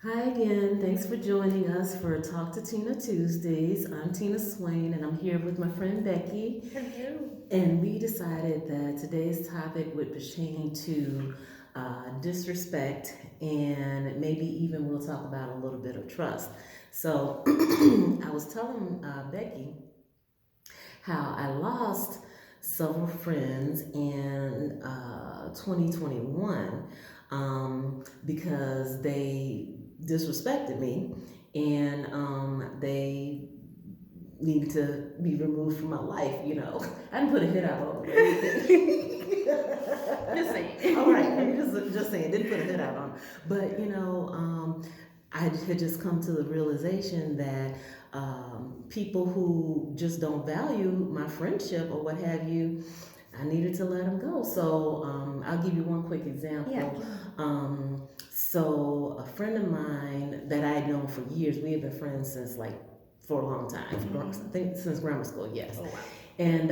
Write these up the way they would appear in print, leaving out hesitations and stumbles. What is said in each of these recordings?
Hi again. Thanks for joining us for Talk to Tina Tuesdays. I'm Tina Swain and I'm here with my friend Becky. Hello. And we decided that today's topic would pertain to disrespect and maybe even we'll talk about a little bit of trust. So I was telling Becky how I lost several friends in 2021 because they disrespected me and they needed to be removed from my life. I didn't put a hit out on them or anything. Just saying. All right, I'm just saying, didn't put a hit out on them. But I had just come to the realization that people who just don't value my friendship or what have you, I needed to let them go. So I'll give you one quick example. Yeah. So a friend of mine that I had known for years, we have been friends since like for a long time. I think since grammar school, yes. Oh wow. And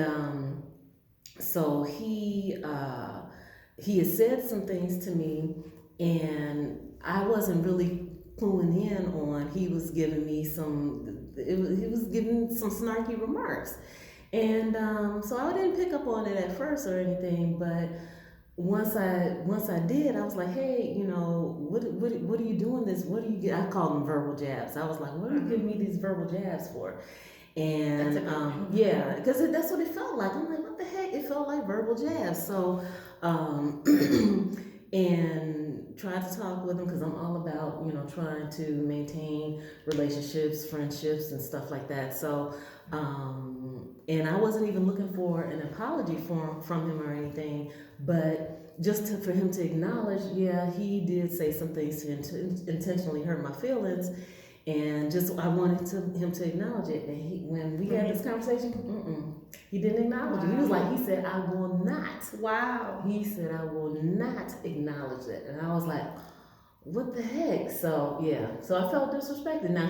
so he had said some things to me, and I wasn't really cluing in on. He was giving me he was giving some snarky remarks, and so I didn't pick up on it at first or anything, but once I did, I was like, hey, what are you doing this? What do you get? I called them verbal jabs. I was like, what are you giving me these verbal jabs for? That's And a good one. yeah, because that's what it felt like. I'm like, what the heck? It felt like verbal jabs. So, and tried to talk with him because I'm all about trying to maintain relationships, friendships, and stuff like that. So, and I wasn't even looking for an apology from him or anything, but for him to acknowledge, yeah, he did say some things to intentionally hurt my feelings, and just I wanted him to acknowledge it. And when we had this conversation, he didn't acknowledge it. He was like, he said, "I will not." Wow. He said, "I will not acknowledge it," and I was like, "What the heck?" So yeah, so I felt disrespected. Now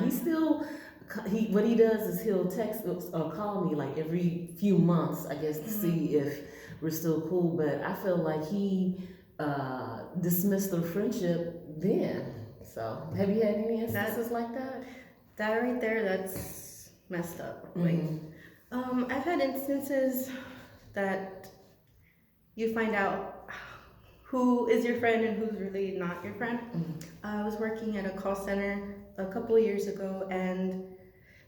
what he does is he'll text or call me like every few months, I guess, to see if we're still cool. But I feel like he dismissed the friendship then. So, have you had any instances like that? That right there, that's messed up. I've had instances that you find out who is your friend and who's really not your friend. I was working at a call center a couple of years ago, and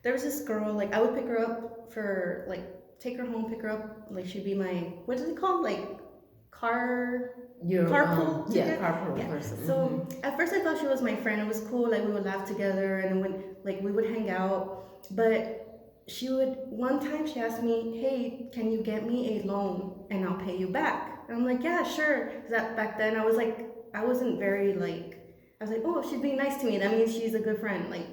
there was this girl. Like, I would pick her up for like take her home, pick her up. Like, she'd be my, what is it called? Like, car Your carpool yeah, ticket. carpool Yeah. person. So at first I thought she was my friend. It was cool. Like, we would laugh together, and when like we would hang out. But she would, one time she asked me, "Hey, can you get me a loan and I'll pay you back?" And I'm like, "Yeah, sure." Because back then I was like, I wasn't very like, I was like, "Oh, she's being nice to me. That means she's a good friend." Like,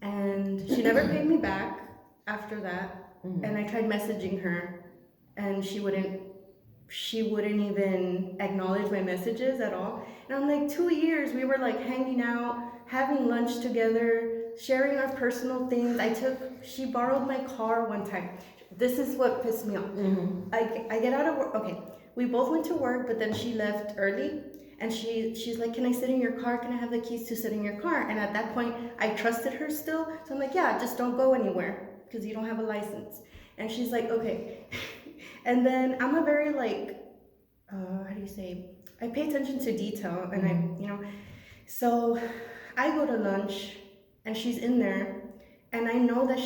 and she never paid me back after that. And I tried messaging her, and she wouldn't even acknowledge my messages at all. And I'm like, 2 years we were like hanging out, having lunch together, sharing our personal things. She borrowed my car one time. This is what pissed me off. I get out of work. Okay, we both went to work, but then she left early. And she's like, "Can I sit in your car? Can I have the keys to sit in your car?" And at that point, I trusted her still. So I'm like, "Yeah, just don't go anywhere because you don't have a license." And she's like, "Okay." And then I'm a very like, how do you say? I pay attention to detail, and so I go to lunch, and she's in there, and I know that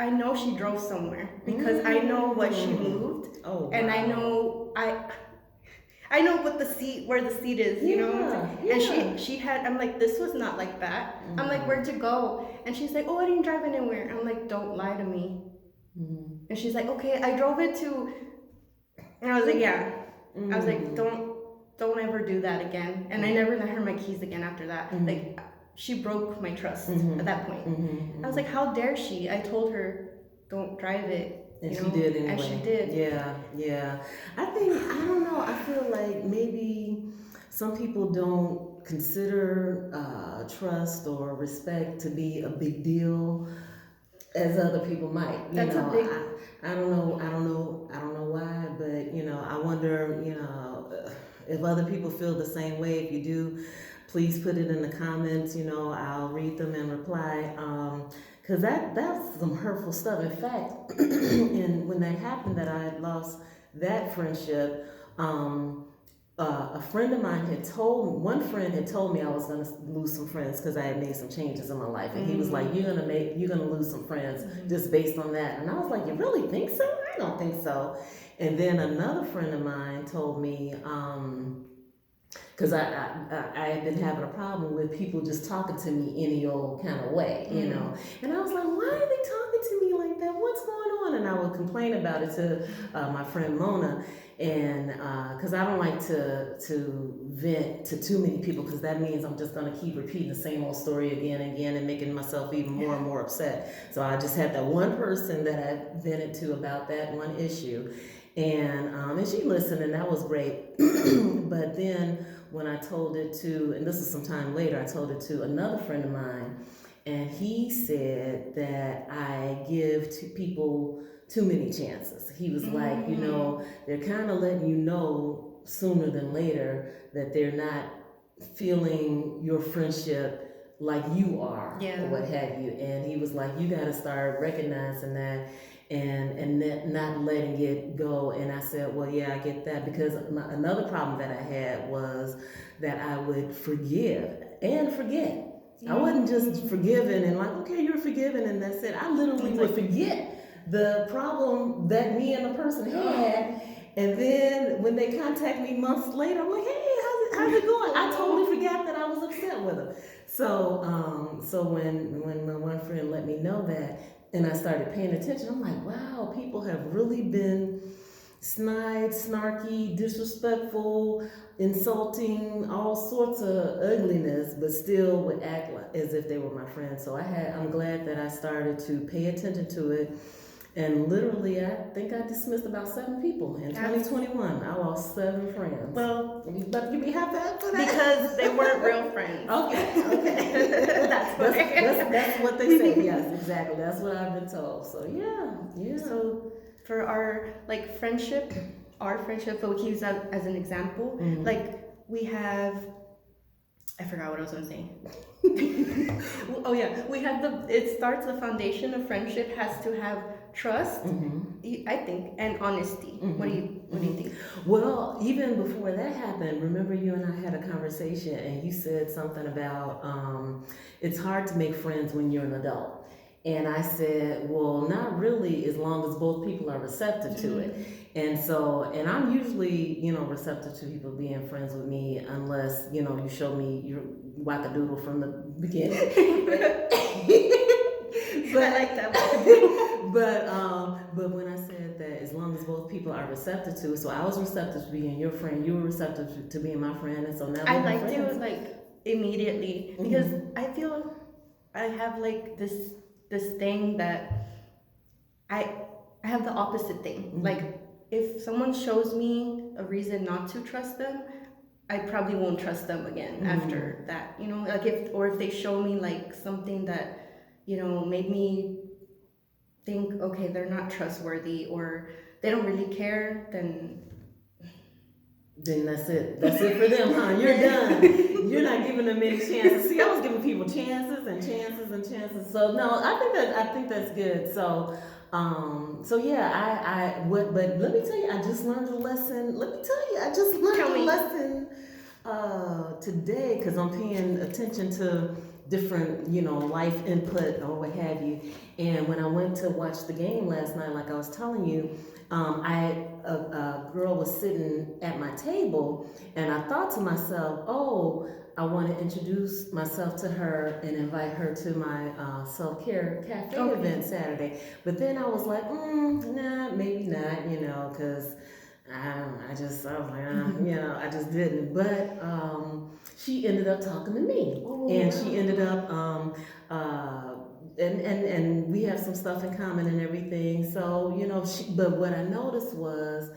I know she drove somewhere because I know what she moved, Oh, and wow. I know what where the seat is, you know. Yeah. And she had. I'm like, this was not like that. I'm like, where'd you go? And she's like, "Oh, I didn't drive anywhere." I'm like, don't lie to me. And she's like, "Okay, I drove it to," and I was like, "Yeah." I was like, don't ever do that again. And I never let her my keys again after that. Like, she broke my trust at that point. I was like, how dare she? I told her, don't drive it. And she did anyway. And she did. Yeah, yeah. I don't know, I feel like maybe some people don't consider trust or respect to be a big deal as other people might. That's a big. I don't know. I don't know why, but I wonder. If other people feel the same way. If you do, please put it in the comments. I'll read them and reply. Cause that's some hurtful stuff. In fact, and when that happened, that I had lost that friendship, a friend of mine one friend had told me I was gonna lose some friends because I had made some changes in my life, and he was like, you're gonna lose some friends just based on that. And I was like, you really think so? I don't think so. And then another friend of mine told me, because I had been having a problem with people just talking to me any old kind of way, And I was like, why are they talking to me like that? What's going on? And I would complain about it to my friend Mona, and because I don't like to vent to too many people, because that means I'm just going to keep repeating the same old story again and again and making myself even more and more upset. So I just had that one person that I vented to about that one issue. And she listened, and that was great. But then when I told it to, and this is some time later, I told it to another friend of mine, and he said that I give people too many chances. He was like, they're kind of letting you know sooner than later that they're not feeling your friendship like you are, or what have you. And he was like, you got to start recognizing that and not letting it go. And I said, well, yeah, I get that, because another problem that I had was that I would forgive and forget. I wasn't just forgiven and like, okay, you're forgiven and that's it. I literally would forget the problem that me and the person had, and then when they contact me months later, I'm like, hey, how's it going? I totally forgot that I was upset with them. So when my one friend let me know that, and I started paying attention, I'm like, wow, people have really been snide, snarky, disrespectful, insulting, all sorts of ugliness, but still would act as if they were my friends. So I'm glad that I started to pay attention to it. And literally, I think I dismissed about 7 people in 2021. I lost 7 friends. Well, you about to give me half that for that? Because they weren't real friends. Okay. That's what they say. Yes, exactly. That's what I've been told. So yeah. So for our friendship, but we use that as an example. We have, I forgot what I was gonna say. Oh yeah, we have the foundation of friendship has to have trust, I think, and honesty. What do you think? Well, even before that happened, remember you and I had a conversation, and you said something about it's hard to make friends when you're an adult. And I said, well, not really, as long as both people are receptive to it. And I'm usually, receptive to people being friends with me, unless, you show me your wackadoodle from the beginning. But I like that. But when I said that, as long as both people are receptive to it, so I was receptive to being your friend, you were receptive to being my friend, and so now I liked it immediately, because I feel I have this thing that I have the opposite thing. If someone shows me a reason not to trust them, I probably won't trust them again after that. If they show me something that made me think, okay, they're not trustworthy, or they don't really care, then that's it. That's it for them, huh? You're done. You're not giving them any chances. See, I was giving people chances and chances and chances. So no, I think that's good. So yeah, but let me tell you, I just learned a lesson. Let me tell you, I just learned a lesson today, because I'm paying attention to different, life input or what have you. And when I went to watch the game last night, like I was telling you, a girl was sitting at my table, and I thought to myself, oh, I want to introduce myself to her and invite her to my self-care cafe event Saturday. But then I was like, nah, maybe not, because I was like, I just didn't. But she ended up talking to me, and she ended up, and we have some stuff in common and everything. So, but what I noticed was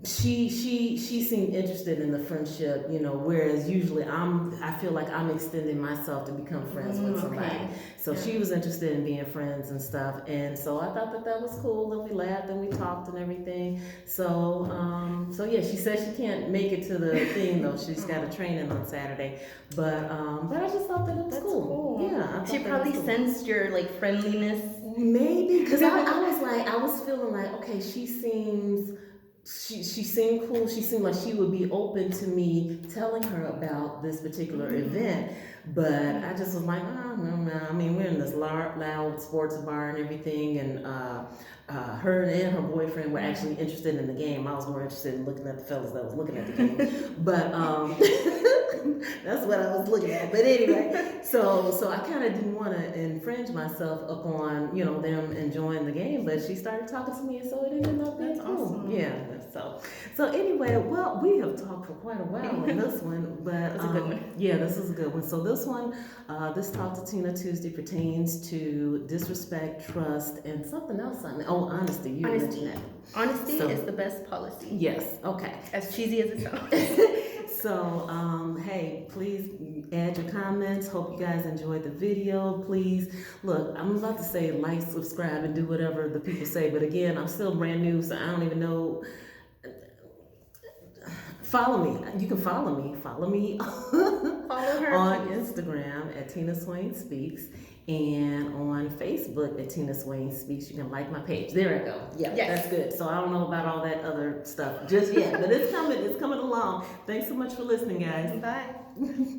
she seemed interested in the friendship, you know, whereas usually I feel like I'm extending myself to become friends with somebody. Okay. So she was interested in being friends and stuff, and so I thought that was cool, and we laughed and we talked and everything. So yeah, she said she can't make it to the thing though. She's got a training on Saturday, but I just thought that it was That's cool. cool. Yeah, I thought She that probably was cool. sensed your like friendliness. Maybe because I was feeling like, okay, she seemed cool. She seemed like she would be open to me telling her about this particular event. But I just was like, oh, no. I mean, we're in this loud sports bar and everything, and her and her boyfriend were actually interested in the game. I was more interested in looking at the fellas that was looking at the game. But that's what I was looking at. But anyway, so I kind of didn't want to infringe myself upon, you know, them enjoying the game. But she started talking to me, and so it ended up being cool. Awesome. Yeah. So anyway, well, we have talked for quite a while in this one, but That's a good one. yeah, this is a good one. So this one, this Talk to Tina Tuesday pertains to disrespect, trust, and something else. Honesty. You mentioned that. Honesty is the best policy. Yes. Okay. As cheesy as it sounds. So, hey, please add your comments. Hope you guys enjoyed the video. Please, look, I'm about to say like, subscribe, and do whatever the people say, but again, I'm still brand new, so I don't even know. Follow me. You can follow me. Follow me Follow her on Instagram at Tina Swain Speaks, and on Facebook at Tina Swain Speaks. You can like my page. There I go. Yeah, Yes. that's good. So I don't know about all that other stuff just yet, but it's coming. It's coming along. Thanks so much for listening, guys. Bye.